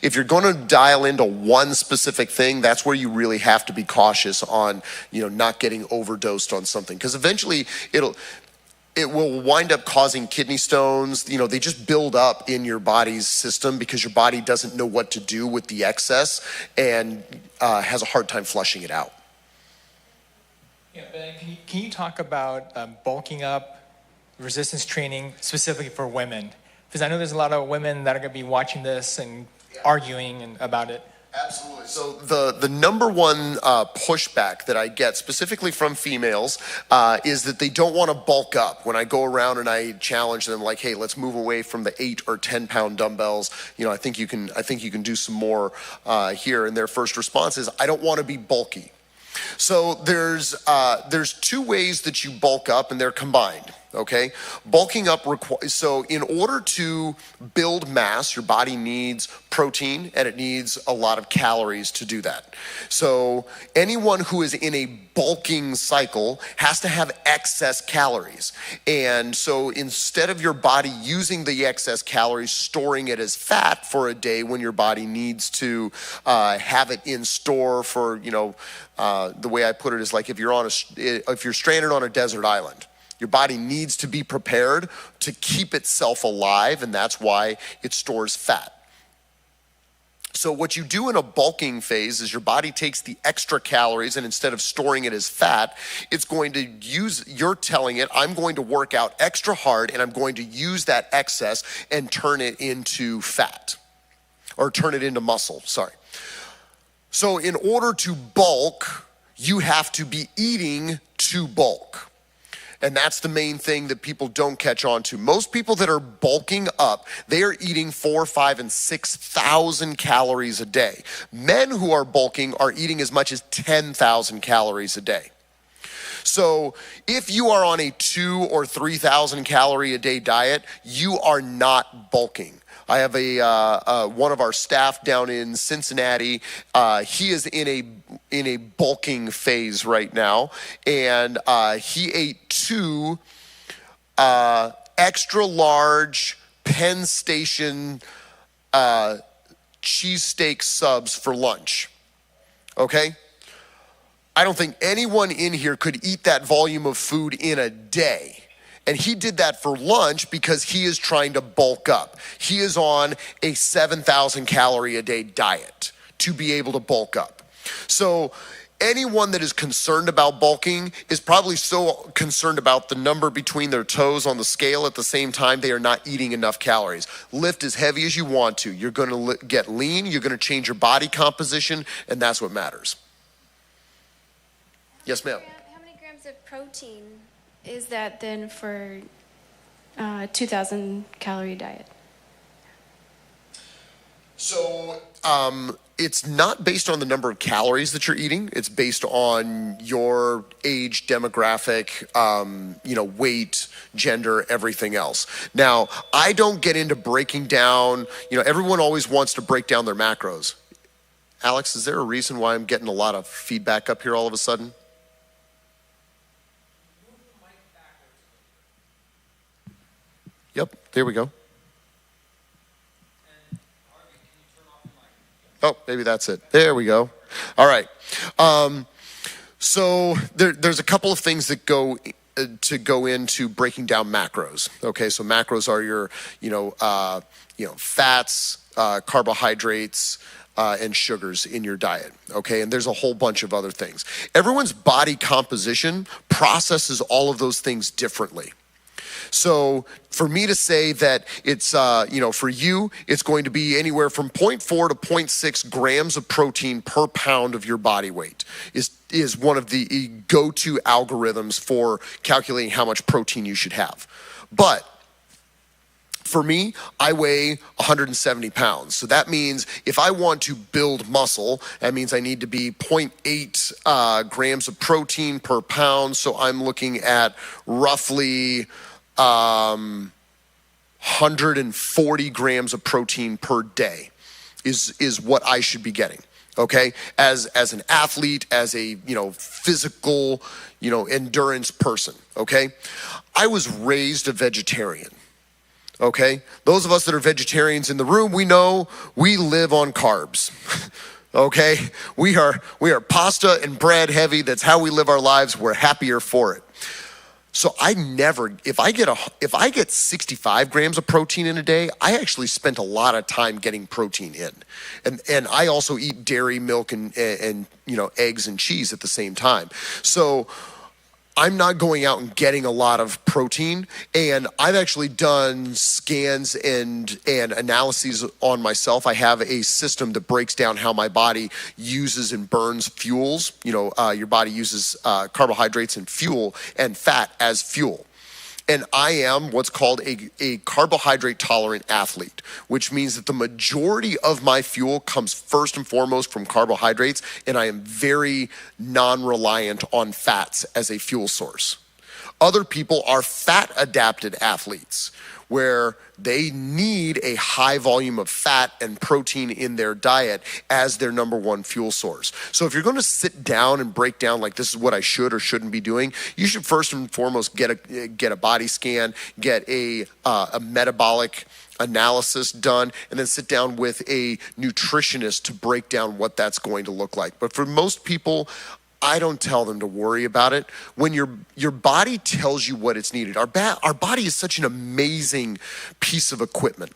if you're going to dial into one specific thing, that's where you really have to be cautious on, not getting overdosed on something. Because eventually it will wind up causing kidney stones. They just build up in your body's system because your body doesn't know what to do with the excess and has a hard time flushing it out. Yeah, Ben, can you talk about bulking up, resistance training, specifically for women? Because I know there's a lot of women that are going to be watching this and arguing about it. Absolutely. So the number one pushback that I get specifically from females is that they don't want to bulk up. When I go around and I challenge them, like, hey, let's move away from the 8 or 10 pound dumbbells. I think you can do some more here. And their first response is, I don't want to be bulky. So there's 2 ways that you bulk up, and they're combined. Okay, bulking up so in order to build mass, your body needs protein and it needs a lot of calories to do that. So anyone who is in a bulking cycle has to have excess calories. And so instead of your body using the excess calories, storing it as fat for a day when your body needs to have it in store for, the way I put it is like if you're stranded on a desert island, your body needs to be prepared to keep itself alive, and that's why it stores fat. So what you do in a bulking phase is your body takes the extra calories, and instead of storing it as fat, it's going to you're telling it, I'm going to work out extra hard, and I'm going to use that excess and turn it into fat, or turn it into muscle, sorry. So in order to bulk, you have to be eating to bulk. And that's the main thing that people don't catch on to. Most people that are bulking up, they are eating 4, 5, and 6,000 calories a day. Men who are bulking are eating as much as 10,000 calories a day. So if you are on a 2,000 or 3,000 calorie a day diet, you are not bulking. I have one of our staff down in Cincinnati. He is in a bulking phase right now, and he ate 2 extra large Penn Station cheesesteak subs for lunch. Okay? I don't think anyone in here could eat that volume of food in a day. And he did that for lunch because he is trying to bulk up. He is on a 7,000 calorie a day diet to be able to bulk up. So anyone that is concerned about bulking is probably so concerned about the number between their toes on the scale at the same time they are not eating enough calories. Lift as heavy as you want to. You're going to get lean, you're going to change your body composition, and that's what matters. Yes, ma'am. How many grams of protein is that then for 2,000 calorie diet? So it's not based on the number of calories that you're eating. It's based on your age, demographic, weight, gender, everything else. Now, I don't get into breaking down, everyone always wants to break down their macros. Alex, is there a reason why I'm getting a lot of feedback up here all of a sudden? Yep, there we go. Oh, maybe that's it. There we go. All right. So there's a couple of things that go into breaking down macros. Okay, so macros are your, fats, carbohydrates, and sugars in your diet. Okay, and there's a whole bunch of other things. Everyone's body composition processes all of those things differently. So for me to say that it's, for you, it's going to be anywhere from 0.4 to 0.6 grams of protein per pound of your body weight is one of the go-to algorithms for calculating how much protein you should have. But for me, I weigh 170 pounds. So that means if I want to build muscle, that means I need to be 0.8 grams of protein per pound. So I'm looking at roughly 140 grams of protein per day is what I should be getting. Okay, as an athlete, as a physical endurance person. Okay, I was raised a vegetarian. Okay, those of us that are vegetarians in the room, we know we live on carbs. Okay, we are pasta and bread heavy. That's how we live our lives. We're happier for it. So I never, if I get 65 grams of protein in a day, I actually spent a lot of time getting protein in. And I also eat dairy, milk, and eggs and cheese at the same time. So I'm not going out and getting a lot of protein, and I've actually done scans and analyses on myself. I have a system that breaks down how my body uses and burns fuels. Your body uses carbohydrates and fuel and fat as fuel. And I am what's called a carbohydrate tolerant athlete, which means that the majority of my fuel comes first and foremost from carbohydrates, and I am very non-reliant on fats as a fuel source. Other people are fat adapted athletes, where they need a high volume of fat and protein in their diet as their number one fuel source. So if you're going to sit down and break down like this is what I should or shouldn't be doing, you should first and foremost get a body scan, get a metabolic analysis done, and then sit down with a nutritionist to break down what that's going to look like. But for most people, I don't tell them to worry about it. When your body tells you what it's needed, our body is such an amazing piece of equipment.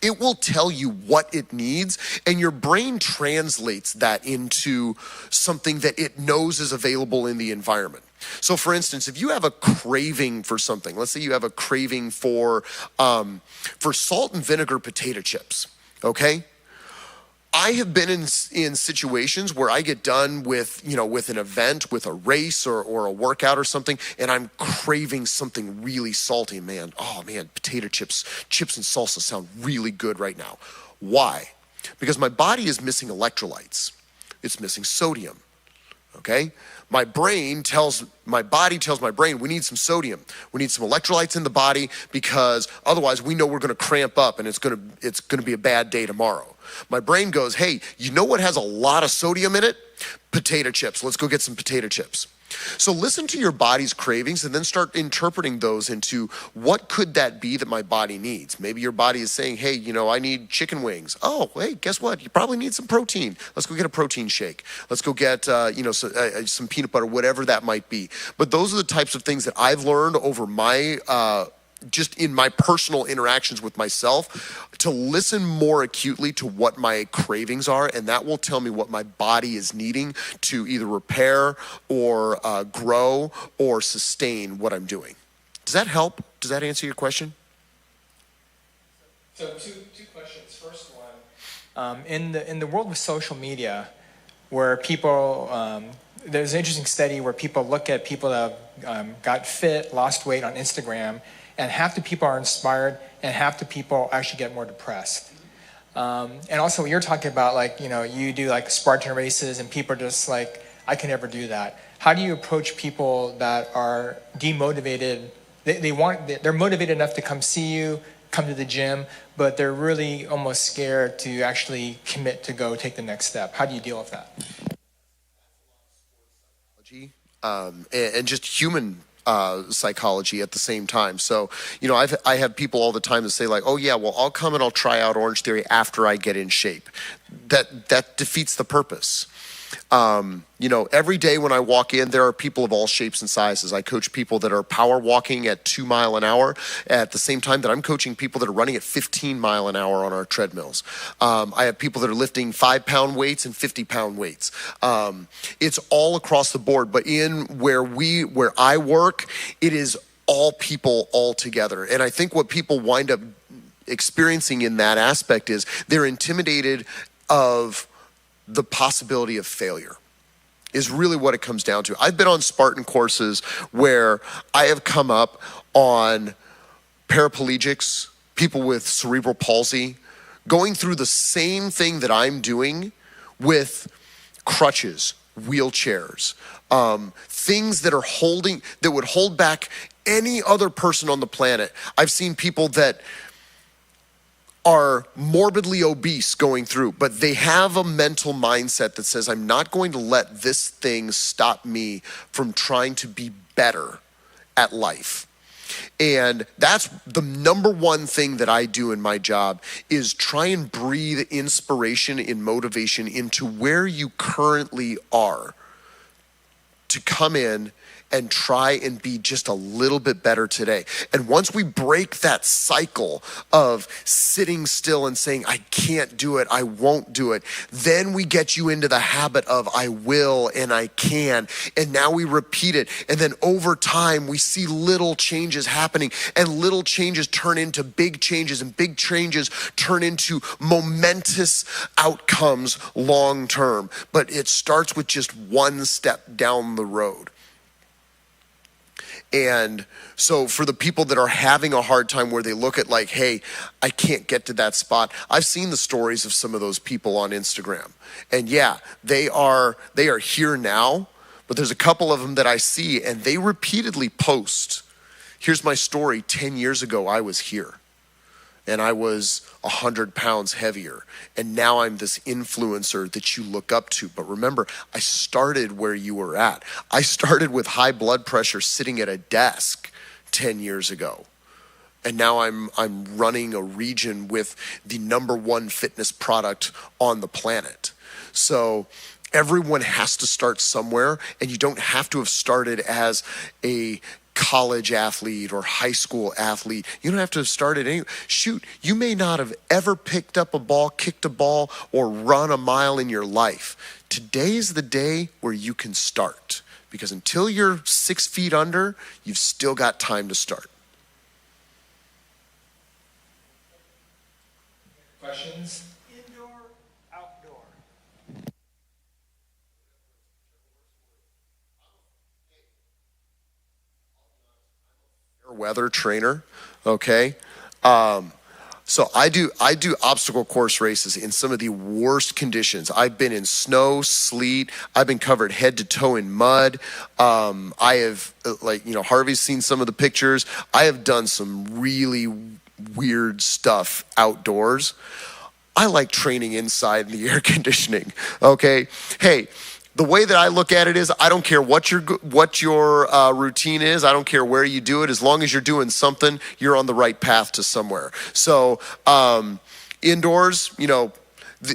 It will tell you what it needs, and your brain translates that into something that it knows is available in the environment. So for instance, if you have a craving for something, let's say you have a craving for salt and vinegar potato chips, okay? I have been in situations where I get done with an event, with a race or a workout or something, and I'm craving something really salty, man. Oh man, potato chips and salsa sound really good right now. Why? Because my body is missing electrolytes. It's missing sodium, okay? My body tells my brain we need some sodium. We need some electrolytes in the body, because otherwise we know we're going to cramp up and it's going to be a bad day tomorrow. My brain goes, hey, you know what has a lot of sodium in it? Potato chips. Let's go get some potato chips. So listen to your body's cravings and then start interpreting those into what could that be that my body needs. Maybe your body is saying, hey, I need chicken wings. Oh, hey, guess what? You probably need some protein. Let's go get a protein shake. Let's go get, some peanut butter, whatever that might be. But those are the types of things that I've learned over my, just in my personal interactions with myself, to listen more acutely to what my cravings are, and that will tell me what my body is needing to either repair or grow or sustain what I'm doing. Does that help? Does that answer your question? So two questions. First one, in the world of social media, where people, there's an interesting study where people look at people that have got fit, lost weight on Instagram, and half the people are inspired, and half the people actually get more depressed. And also, you're talking about you do Spartan races, and people are just like, I can never do that. How do you approach people that are demotivated? They're motivated enough to come see you, come to the gym, but they're really almost scared to actually commit to go take the next step. How do you deal with that? And just human psychology at the same time. So, I have people all the time that say like, oh yeah, well, I'll come and I'll try out Orange Theory after I get in shape. That defeats the purpose. Every day when I walk in, there are people of all shapes and sizes. I coach people that are power walking at 2 miles an hour at the same time that I'm coaching people that are running at 15 miles an hour on our treadmills. I have people that are lifting 5-pound weights and 50-pound weights. It's all across the board, but where I work, it is all people all together. And I think what people wind up experiencing in that aspect is they're intimidated of the possibility of failure is really what it comes down to. I've been on Spartan courses where I have come up on paraplegics, people with cerebral palsy, going through the same thing that I'm doing with crutches, wheelchairs, things that would hold back any other person on the planet. I've seen people that are morbidly obese going through, but they have a mental mindset that says, I'm not going to let this thing stop me from trying to be better at life. And that's the number one thing that I do in my job is try and breathe inspiration and motivation into where you currently are to come in and try and be just a little bit better today. And once we break that cycle of sitting still and saying, I can't do it, I won't do it, then we get you into the habit of I will and I can. And now we repeat it. And then over time, we see little changes happening, and little changes turn into big changes, and big changes turn into momentous outcomes long term. But it starts with just one step down the road. And so for the people that are having a hard time where they look at like, hey, I can't get to that spot. I've seen the stories of some of those people on Instagram. And yeah, they are here now, but there's a couple of them that I see and they repeatedly post, here's my story, 10 years ago I was here and I was 100 pounds heavier. And now I'm this influencer that you look up to. But remember, I started where you were at. I started with high blood pressure sitting at a desk 10 years ago. And now I'm running a region with the number one fitness product on the planet. So everyone has to start somewhere, and you don't have to have started as a college athlete or high school athlete. You don't have to have started any. Shoot, you may not have ever picked up a ball, kicked a ball, or run a mile in your life. Today is the day where you can start, because until you're 6 feet under, you've still got time to start. Questions? Indoor, outdoor. Weather trainer, okay? So I do obstacle course races in some of the worst conditions. I've been in snow, sleet. I've been covered head to toe in mud. I have, Harvey's seen some of the pictures. I have done some really weird stuff outdoors. I like training inside in the air conditioning, okay? Hey, the way that I look at it is, I don't care what your routine is. I don't care where you do it. As long as you're doing something, you're on the right path to somewhere. So indoors,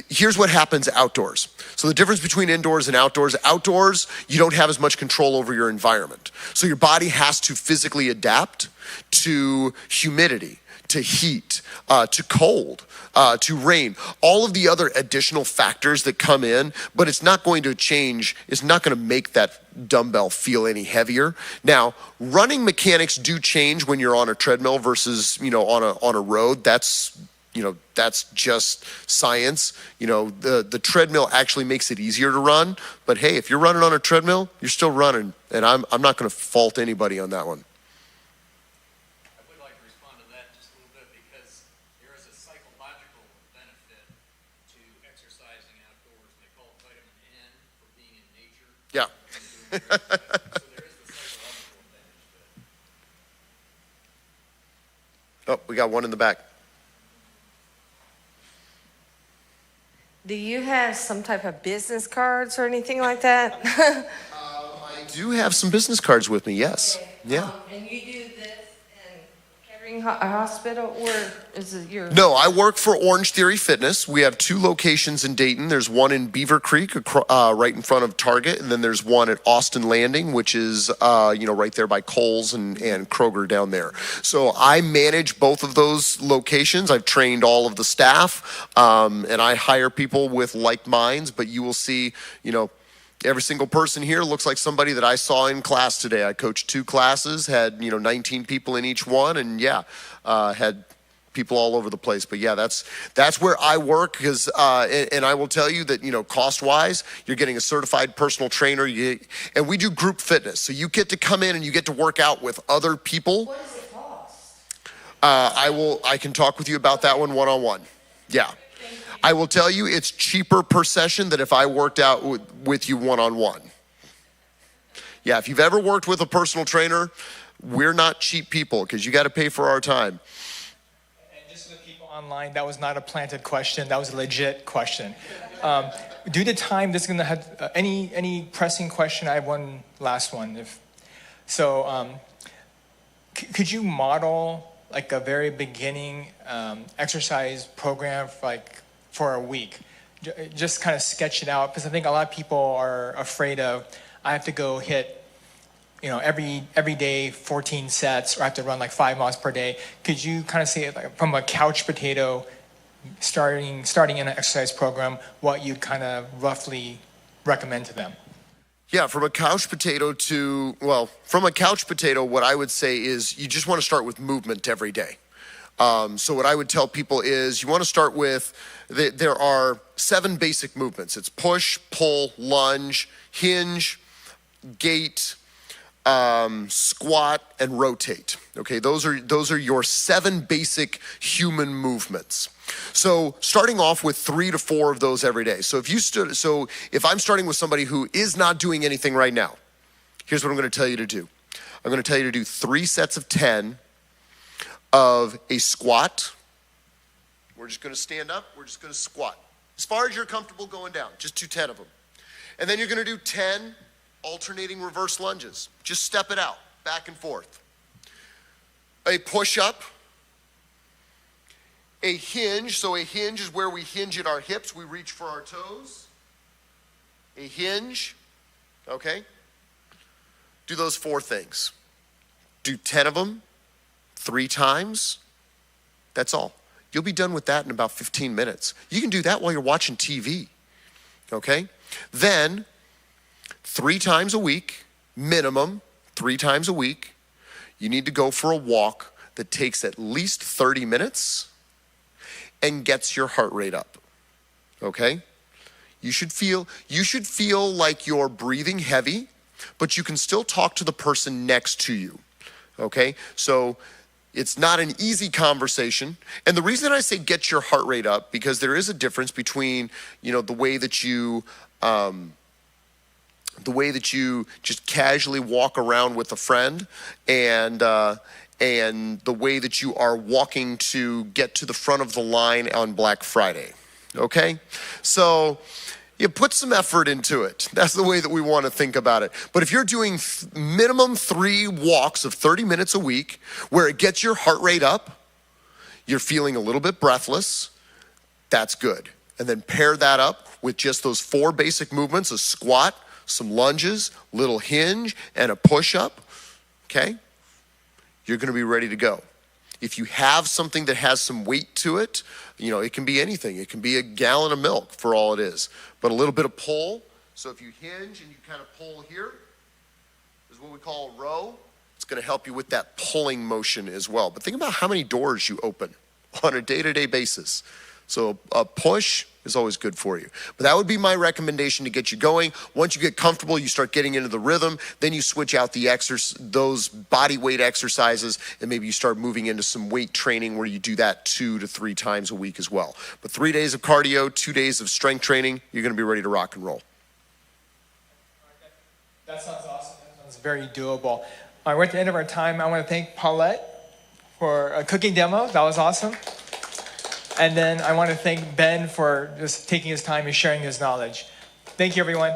here's what happens outdoors. So the difference between indoors and outdoors, you don't have as much control over your environment. So your body has to physically adapt to humidity, to heat, to cold, to rain, all of the other additional factors that come in, but it's not going to change. It's not going to make that dumbbell feel any heavier. Now, running mechanics do change when you're on a treadmill versus, on a road. That's just science. The treadmill actually makes it easier to run, but hey, if you're running on a treadmill, you're still running, and I'm not going to fault anybody on that one. Yeah. So there is the psychological advantage to it. Oh, we got one in the back. Do you have some type of business cards or anything like that? I do have some business cards with me, yes. Yeah. And you do this in Kettering Hospital, or is it your? No, I work for Orange Theory Fitness. We have 2 locations in Dayton. There's one in Beaver Creek, right in front of Target, and then there's one at Austin Landing, which is right there by Kohl's and Kroger down there. So I manage both of those locations. I've trained all of the staff, and I hire people with like minds. But you will see, every single person here looks like somebody that I saw in class today. I coached 2 classes, had 19 people in each one, and had people all over the place. But yeah, that's where I work, because and I will tell you that cost wise, you're getting a certified personal trainer, and we do group fitness, so you get to come in and you get to work out with other people. What does it cost? I can talk with you about that one-on-one. Yeah. I will tell you, it's cheaper per session than if I worked out with you one-on-one. Yeah, if you've ever worked with a personal trainer, we're not cheap people, because you got to pay for our time. And just for the people online, that was not a planted question. That was a legit question. Due to time, this is going to have any pressing question. I have one last one. Could you model like a very beginning exercise program for a week? Just kind of sketch it out, because I think a lot of people are afraid of, I have to go hit, every day 14 sets, or I have to run like 5 miles per day. Could you kind of say, like, from a couch potato, starting in an exercise program, what you'd kind of roughly recommend to them? Yeah, from a couch potato, what I would say is you just want to start with movement every day. So what I would tell people is you want to start with, there are 7 basic movements. It's push, pull, lunge, hinge, gait, squat, and rotate. Okay, those are your 7 basic human movements. So starting off with 3 to 4 of those every day. So if I'm starting with somebody who is not doing anything right now, here's what I'm going to tell you to do. I'm going to tell you to do 3 sets of 10 of a squat. We're just going to stand up. We're just going to squat. As far as you're comfortable going down, just do 10 of them. And then you're going to do 10 alternating reverse lunges. Just step it out, back and forth. A push-up. A hinge. So a hinge is where we hinge at our hips. We reach for our toes. A hinge. Okay? Do those 4 things. Do 10 of them 3 times. That's all. You'll be done with that in about 15 minutes. You can do that while you're watching TV. Okay? Then, 3 times a week, minimum 3 times a week, you need to go for a walk that takes at least 30 minutes and gets your heart rate up. Okay? You should feel like you're breathing heavy, but you can still talk to the person next to you. Okay? So it's not an easy conversation. And the reason I say get your heart rate up, because there is a difference between, the way that you just casually walk around with a friend and the way that you are walking to get to the front of the line on Black Friday. Okay? So you put some effort into it. That's the way that we want to think about it. But if you're doing minimum 3 walks of 30 minutes a week where it gets your heart rate up, you're feeling a little bit breathless, that's good. And then pair that up with just those 4 basic movements, a squat, some lunges, little hinge, and a push-up, okay? You're going to be ready to go. If you have something that has some weight to it, it can be anything. It can be a gallon of milk for all it is. But a little bit of pull. So if you hinge and you kind of pull here, is what we call a row. It's going to help you with that pulling motion as well. But think about how many doors you open on a day-to-day basis. So a push is always good for you. But that would be my recommendation to get you going. Once you get comfortable, you start getting into the rhythm, then you switch out those body weight exercises, and maybe you start moving into some weight training where you do that 2 to 3 times a week as well. But 3 days of cardio, 2 days of strength training, you're going to be ready to rock and roll. That sounds awesome. That sounds very doable. All right, we're at the end of our time. I want to thank Paulette for a cooking demo. That was awesome. And then I want to thank Ben for just taking his time and sharing his knowledge. Thank you, everyone.